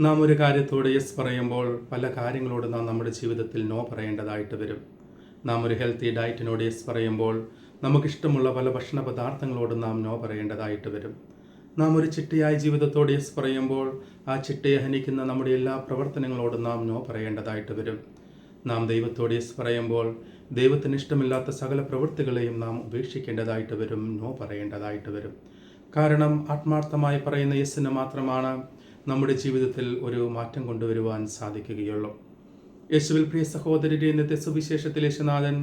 നാം ഒരു കാര്യത്തോട് യെസ് പറയുമ്പോൾ പല കാര്യങ്ങളോട് നാം നമ്മുടെ ജീവിതത്തിൽ നോ പറയേണ്ടതായിട്ട് വരും. നാം ഒരു ഹെൽത്തി ഡയറ്റിനോട് യെസ് പറയുമ്പോൾ നമുക്കിഷ്ടമുള്ള പല ഭക്ഷണ പദാർത്ഥങ്ങളോട് നാം നോ പറയേണ്ടതായിട്ട് വരും. നാം ഒരു ചിട്ടയായ ജീവിതത്തോട് യെസ് പറയുമ്പോൾ ആ ചിട്ടയെ ഹനിക്കുന്ന നമ്മുടെ എല്ലാ പ്രവർത്തനങ്ങളോടും നാം നോ പറയേണ്ടതായിട്ട് വരും. നാം ദൈവത്തോട് യെസ് പറയുമ്പോൾ ദൈവത്തിന് ഇഷ്ടമില്ലാത്ത സകല പ്രവൃത്തികളെയും നാം ഉപേക്ഷിക്കേണ്ടതായിട്ട് വരും, നോ പറയേണ്ടതായിട്ട് വരും. കാരണം ആത്മാർത്ഥമായി പറയുന്ന യെസ്സിന് മാത്രമാണ് നമ്മുടെ ജീവിതത്തിൽ ഒരു മാറ്റം കൊണ്ടുവരുവാൻ സാധിക്കുകയുള്ളൂ. യേശുവിൽ പ്രിയ സഹോദരരെ, ഇന്നത്തെ സുവിശേഷത്തിൽ യേശുനാഥൻ,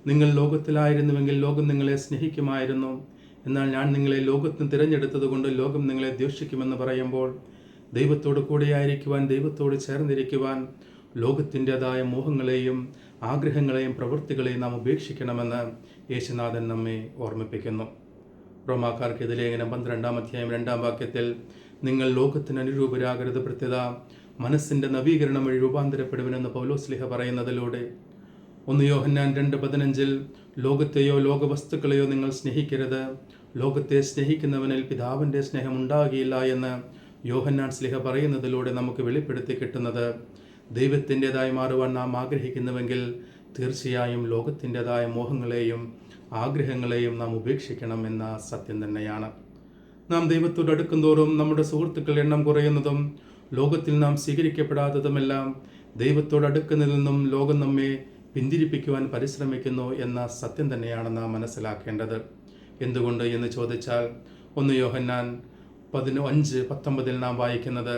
നിങ്ങൾ ലോകത്തിലായിരുന്നുവെങ്കിൽ ലോകം നിങ്ങളെ സ്നേഹിക്കുമായിരുന്നു, എന്നാൽ ഞാൻ നിങ്ങളെ ലോകത്തിന് തിരഞ്ഞെടുത്തത് കൊണ്ട് ലോകം നിങ്ങളെ ദ്വേഷിക്കുമെന്ന് പറയുമ്പോൾ ദൈവത്തോട് കൂടെയായിരിക്കുവാൻ, ദൈവത്തോട് ചേർന്നിരിക്കുവാൻ ലോകത്തിൻ്റെതായ മോഹങ്ങളെയും ആഗ്രഹങ്ങളെയും പ്രവൃത്തികളെയും നാം ഉപേക്ഷിക്കണമെന്ന് യേശുനാഥൻ നമ്മെ ഓർമ്മിപ്പിക്കുന്നു. റോമാക്കാർക്ക് ലേഖനം 12-ാം അധ്യായം 2-ാം വാക്യത്തിൽ, നിങ്ങൾ ലോകത്തിന് അനുരൂപരാകരുത്, പ്രത്യത മനസ്സിൻ്റെ നവീകരണം വഴി രൂപാന്തരപ്പെടുവനെന്ന് പൗലോസ്ലിഹ പറയുന്നതിലൂടെ 1 യോഹന്നാൻ 2:15 ലോകത്തെയോ ലോകവസ്തുക്കളെയോ നിങ്ങൾ സ്നേഹിക്കരുത്, ലോകത്തെ സ്നേഹിക്കുന്നവനിൽ പിതാവിൻ്റെ സ്നേഹം ഉണ്ടാകുകയില്ല എന്ന് യോഹന്നാൻ സ്ലിഹ പറയുന്നതിലൂടെ നമുക്ക് വെളിപ്പെടുത്തി കിട്ടുന്നത്, ദൈവത്തിൻ്റെതായി മാറുവാൻ നാം ആഗ്രഹിക്കുന്നുവെങ്കിൽ തീർച്ചയായും ലോകത്തിൻ്റെതായ മോഹങ്ങളെയും ആഗ്രഹങ്ങളെയും നാം ഉപേക്ഷിക്കണം എന്ന സത്യം തന്നെയാണ്. നാം ദൈവത്തോട് അടുക്കുന്തോറും നമ്മുടെ സുഹൃത്തുക്കൾ എണ്ണം കുറയുന്നതും ലോകത്തിൽ നാം സ്വീകരിക്കപ്പെടാത്തതുമെല്ലാം ദൈവത്തോട് അടുക്കുന്നതിൽ നിന്നും ലോകം നമ്മെ പിന്തിരിപ്പിക്കുവാൻ പരിശ്രമിക്കുന്നു എന്ന സത്യം തന്നെയാണ് നാം മനസ്സിലാക്കേണ്ടത്. എന്തുകൊണ്ട് എന്ന് ചോദിച്ചാൽ 1 യോഹന്നാൻ 5:19 നാം വായിക്കുന്നത്,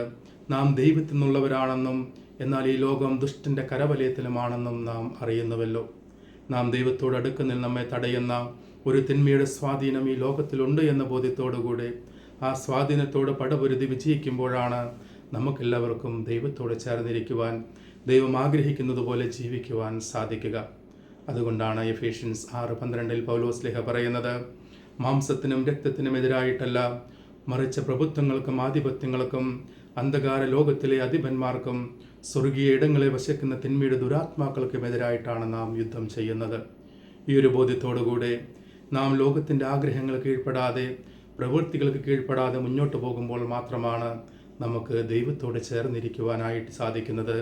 നാം ദൈവത്തിൽ നിന്നുള്ളവരാണെന്നും എന്നാൽ ഈ ലോകം ദുഷ്ടൻ്റെ കരവലയത്തിലുമാണെന്നും നാം അറിയുന്നുവല്ലോ. നാം ദൈവത്തോട് അടുക്കുന്നതിൽ നമ്മെ തടയുന്ന ഒരു തിന്മയുടെ സ്വാധീനം ഈ ലോകത്തിലുണ്ട് എന്ന ബോധ്യത്തോടുകൂടി ആ സ്വാധീനത്തോട് പടപൊരുതി വിജയിക്കുമ്പോഴാണ് നമുക്കെല്ലാവർക്കും ദൈവത്തോട് ചേർന്നിരിക്കുവാൻ, ദൈവം ആഗ്രഹിക്കുന്നത് പോലെ ജീവിക്കുവാൻ സാധിക്കുക. അതുകൊണ്ടാണ് എഫേഷ്യൻസ് 6:12 പൗലോസ്ലിഹ പറയുന്നത്, മാംസത്തിനും രക്തത്തിനും എതിരായിട്ടല്ല, മറിച്ച് പ്രഭുത്വങ്ങൾക്കും ആധിപത്യങ്ങൾക്കും അന്ധകാര ലോകത്തിലെ അധിപന്മാർക്കും സ്വർഗീയ ഇടങ്ങളെ വശക്കുന്ന തിന്മയുടെ ദുരാത്മാക്കൾക്കുമെതിരായിട്ടാണ് നാം യുദ്ധം ചെയ്യുന്നത്. ഈ ഒരു ബോധ്യത്തോടുകൂടെ നാം ലോകത്തിൻ്റെ ആഗ്രഹങ്ങൾ കീഴ്പ്പെടാതെ, പ്രവൃത്തികൾക്ക് കീഴ്പ്പെടാതെ മുന്നോട്ട് പോകുമ്പോൾ മാത്രമാണ് നമുക്ക് ദൈവത്തോട് ചേർന്നിരിക്കുവാനായിട്ട് സാധിക്കുന്നത്,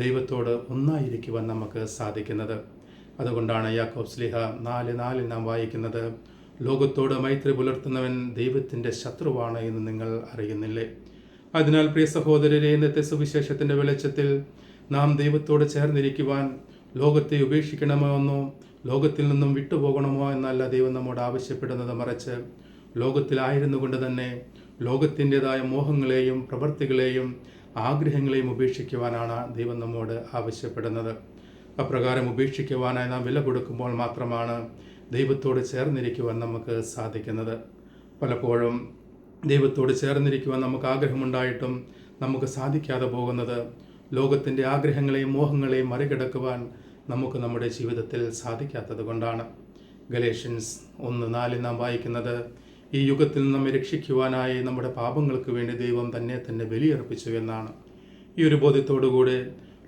ദൈവത്തോട് ഒന്നായിരിക്കുവാൻ നമുക്ക് സാധിക്കുന്നത്. അതുകൊണ്ടാണ് യാക്കോബ് ശ്ലീഹ 4:4 നാം വായിക്കുന്നത്, ലോകത്തോട് മൈത്രി പുലർത്തുന്നവൻ ദൈവത്തിൻ്റെ ശത്രുവാണ് എന്ന് നിങ്ങൾ അറിയുന്നില്ലേ. അതിനാൽ പ്രിയ സഹോദരരെ, ഇന്നത്തെ സുവിശേഷത്തിൻ്റെ വെളിച്ചത്തിൽ നാം ദൈവത്തോട് ചേർന്നിരിക്കുവാൻ ലോകത്തെ ഉപേക്ഷിക്കണമോ എന്നോ ലോകത്തിൽ നിന്നും വിട്ടുപോകണമോ എന്നല്ല ദൈവം നമ്മോട് ആവശ്യപ്പെടുന്നത്, മറിച്ച് ലോകത്തിലായിരുന്നു കൊണ്ട് തന്നെ ലോകത്തിൻ്റെതായ മോഹങ്ങളെയും പ്രവൃത്തികളെയും ആഗ്രഹങ്ങളെയും ഉപേക്ഷിക്കുവാനാണ് ദൈവം നമ്മോട് ആവശ്യപ്പെടുന്നത്. അപ്രകാരം ഉപേക്ഷിക്കുവാനായി നാം വില കൊടുക്കുമ്പോൾ മാത്രമാണ് ദൈവത്തോട് ചേർന്നിരിക്കുവാൻ നമുക്ക് സാധിക്കുന്നത്. പലപ്പോഴും ദൈവത്തോട് ചേർന്നിരിക്കുവാൻ നമുക്ക് ആഗ്രഹമുണ്ടായിട്ടും നമുക്ക് സാധിക്കാതെ പോകുന്നത് ലോകത്തിൻ്റെ ആഗ്രഹങ്ങളെയും മോഹങ്ങളെയും മറികടക്കുവാൻ നമുക്ക് നമ്മുടെ ജീവിതത്തിൽ സാധിക്കാത്തത് കൊണ്ടാണ്. ഗലേഷ്യൻസ് 1:4 നാം വായിക്കുന്നത്, ഈ യുഗത്തിൽ നമ്മെ രക്ഷിക്കുവാനായി നമ്മുടെ പാപങ്ങൾക്ക് വേണ്ടി ദൈവം തന്നെ ബലിയർപ്പിച്ചു എന്നാണ്. ഈ ഒരു ബോധ്യത്തോടുകൂടെ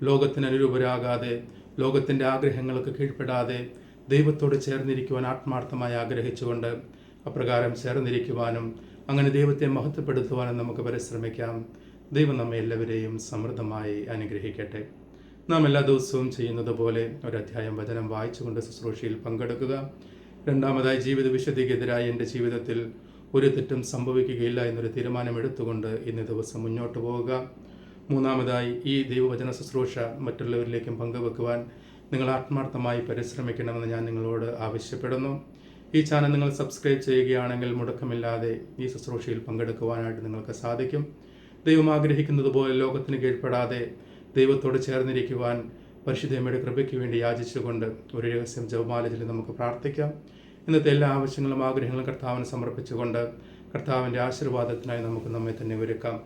ലോകത്തിന് അനുരൂപരാകാതെ, ലോകത്തിൻ്റെ ആഗ്രഹങ്ങൾക്ക് കീഴ്പ്പെടാതെ ദൈവത്തോട് ചേർന്നിരിക്കുവാൻ ആത്മാർത്ഥമായി ആഗ്രഹിച്ചുകൊണ്ട് അപ്രകാരം ചേർന്നിരിക്കുവാനും അങ്ങനെ ദൈവത്തെ മഹത്വപ്പെടുത്തുവാനും നമുക്ക് പരിശ്രമിക്കാം. ദൈവം നമ്മെ എല്ലാവരെയും സമൃദ്ധമായി അനുഗ്രഹിക്കട്ടെ. നാം എല്ലാ ദിവസവും ചെയ്യുന്നത് പോലെ ഒരധ്യായം വചനം വായിച്ചുകൊണ്ട് ശുശ്രൂഷയിൽ പങ്കെടുക്കുക. രണ്ടാമതായി, ജീവിത വിശുദ്ധിക്കെതിരായി എൻ്റെ ജീവിതത്തിൽ ഒരു തെറ്റും സംഭവിക്കുകയില്ല എന്നൊരു തീരുമാനമെടുത്തുകൊണ്ട് ഇന്ന് ദിവസം മുന്നോട്ട് പോവുക. മൂന്നാമതായി, ഈ ദൈവവചന ശുശ്രൂഷ മറ്റുള്ളവരിലേക്കും പങ്കുവെക്കുവാൻ നിങ്ങൾ ആത്മാർത്ഥമായി പരിശ്രമിക്കണമെന്ന് ഞാൻ നിങ്ങളോട് ആവശ്യപ്പെടുന്നു. ഈ ചാനൽ നിങ്ങൾ സബ്സ്ക്രൈബ് ചെയ്യുകയാണെങ്കിൽ മുടക്കമില്ലാതെ ഈ ശുശ്രൂഷയിൽ പങ്കെടുക്കുവാനായിട്ട് നിങ്ങൾക്ക് സാധിക്കും. ദൈവം ആഗ്രഹിക്കുന്നത് പോലെ ലോകത്തിന് കീഴ്പ്പെടാതെ ദൈവത്തോട് ചേർന്നിരിക്കുവാൻ പരിശുദ്ധമ്മയുടെ കൃപയ്ക്ക് വേണ്ടി യാചിച്ചുകൊണ്ട് ഒരു രഹസ്യം ജപമാലയിൽ നമുക്ക് പ്രാർത്ഥിക്കാം. ഇന്നത്തെ എല്ലാ ആവശ്യങ്ങളും ആഗ്രഹങ്ങളും കർത്താവിന് സമർപ്പിച്ചുകൊണ്ട് കർത്താവിൻ്റെ ആശീർവാദത്തിനായി നമുക്ക് നമ്മെ തന്നെ ഒരുക്കാം.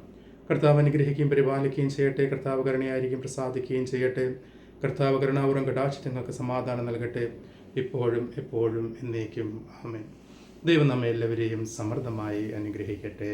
കർത്താവ് അനുഗ്രഹിക്കുകയും പരിപാലിക്കുകയും ചെയ്യട്ടെ. കർത്താവ് കരുണയായിരിക്കും പ്രസാദിക്കുകയും ചെയ്യട്ടെ. കർത്താവ് കരുണാപൂർവ്വം കടാക്ഷിച്ച് നിങ്ങൾക്ക് സമാധാനം നൽകട്ടെ, ഇപ്പോഴും എപ്പോഴും എന്നേക്കും. ആമേൻ. ദൈവം നമ്മെ എല്ലാവരെയും സമൃദ്ധമായി അനുഗ്രഹിക്കട്ടെ.